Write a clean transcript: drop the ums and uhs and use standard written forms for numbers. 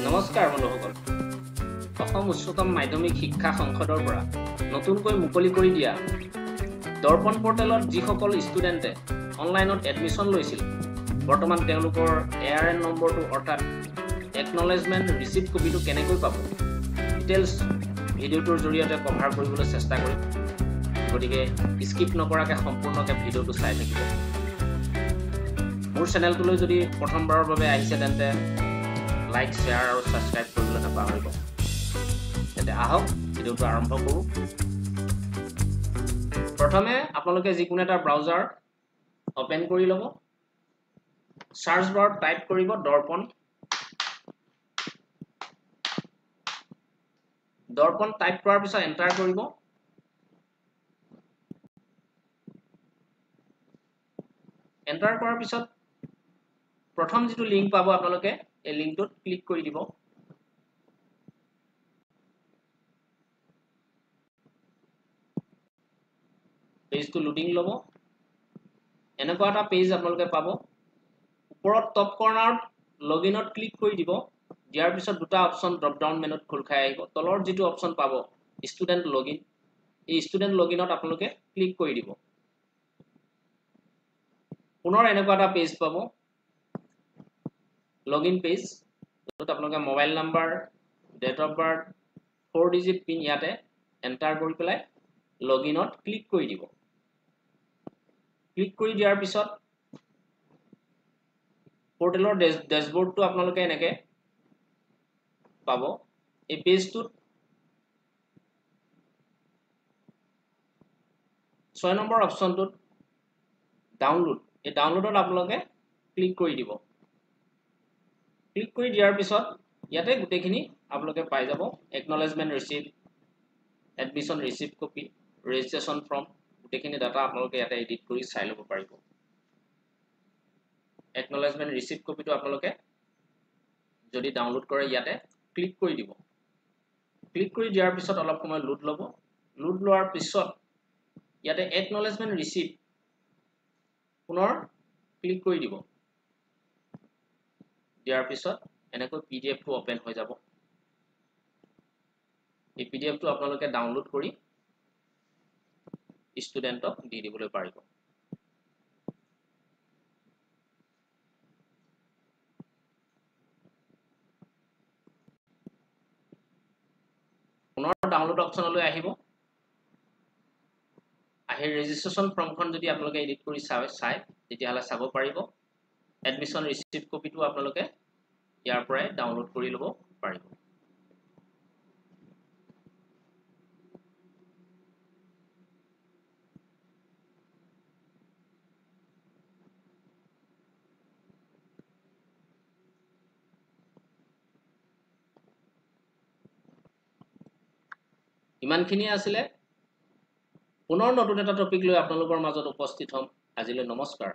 নমস্কাৰ বন্ধুসকল অসম উচ্চতম মাধ্যমিক শিক্ষা সংসদৰ পৰা নতুনকৈ মুকলি কৰি দিয়া দৰ্পণ পোৰ্টেলত যিসকল ষ্টুডেণ্টে অনলাইনত এডমিশ্যন লৈছিল বৰ্তমান তেওঁলোকৰ ARN নম্বৰটো অৰ্থাৎ একনলেজমেণ্ট ৰিচিপ্ট কপিটো কেনেকৈ পাব ডিটেইলছ ভিডিঅ'টোৰ জৰিয়তে কভাৰ কৰিবলৈ চেষ্টা কৰিম গতিকে স্কিপ নকৰাকৈ সম্পূৰ্ণকৈ ভিডিঅ'টো চাই থাকিব মোৰ চেনেলটোলৈ যদি প্ৰথমবাৰৰ বাবে আহিছে তেন্তে লাইক শ্বেয়াৰ আৰু সাবস্ক্ৰাইব কৰিবলৈ নাপাহৰিব তেন্তে আহক ভিডিঅ'টো আৰম্ভ কৰোঁ প্ৰথমে আপোনালোকে যিকোনো এটা ব্ৰাউজাৰ ওপেন কৰি ল'ব সাৰ্চ বাৰত টাইপ কৰিব দৰ্পণ টাইপ কৰাৰ পিছত এন্টাৰ কৰিব এন্টাৰ কৰাৰ পিছত প্ৰথম যেটো লিংক পাব আপোনালোকে এই লিংকটোত ক্লিক কৰি দিব পেজটো লোডিং ল'ব এনেকুৱা এটা পেজ আপোনালোকে পাব ওপৰত টপ কৰ্নাৰত লগইনত ক্লিক কৰি দিব দিয়াৰ পিছত দুটা অপচন ড্ৰপ ডাউন মেনুত খোল খাই আহিব তলৰ যেটো অপচন পাব ষ্টুডেন্ট লগইন এই ষ্টুডেন্ট লগইনত আপোনালোকে ক্লিক কৰি দিব পুনৰ এনেকুৱা এটা পেজ পাব লগইন পেজ য'ত আপোনালোকে mobile number date of birth 4 digit pin ইয়াতে এন্টাৰ কৰি পেলাই লগইনত ক্লিক কৰি দিব ক্লিক কৰি দিয়াৰ পিছত পোৰ্টেলৰ ড্যাশবোৰ্ডটো আপোনালোকে এনেকে পাব এই পেজটোত 6 নম্বৰ অপচনটোত ডাউনলোড এই ডাউনলোডত আপোনালোকে ক্লিক কৰি দিব ক্লিক কৰি দিয়াৰ পিছত ইয়াতে গুটেখিনি আপোনালোকে পাই যাব acknowledgement receipt admission receipt copy registration form গুটেখিনি ডাটা আপোনালোকে ইয়াতে এডিট কৰি চাই ল'ব পাৰিব একনলেজমেন্ট ৰিচিপ্ট কপিটো আপোনালোকে যদি ডাউনলোড কৰে ইয়াতে ক্লিক কৰি দিব ক্লিক কৰি দিয়াৰ পিছত অলপ সময় লোড ল'ব লোড লোৱাৰ পিছত ইয়াতে একনলেজমেন্ট ৰিচিপ্ট পুনৰ ক্লিক কৰি দিব দিয়াৰ পিছত এনেকৈ PDF টো ওপেন হৈ যাব এই PDF টো আপোনালোকে ডাউনলোড কৰি ষ্টুডেন্টক দি দিবলৈ পাৰিব পুনৰ ডাউনলোড অপচনলৈ আহিব আহি ৰেজিষ্ট্ৰেচন ফৰ্মখন যদি আপোনালোকে এডিট কৰি চাই তেতিয়াহলে চাব পাৰিব এডমিশন ৰিচিপ্ট কপিটো আপোনালোকে ইয়াৰ পৰাই ডাউনলোড কৰি ল'ব পাৰিব ইমানখিনি আছিল পুনৰ নতুন এটা টপিক লৈ আপোনালোকৰ মাজত উপস্থিত হ'ম আজিলৈ নমস্কাৰ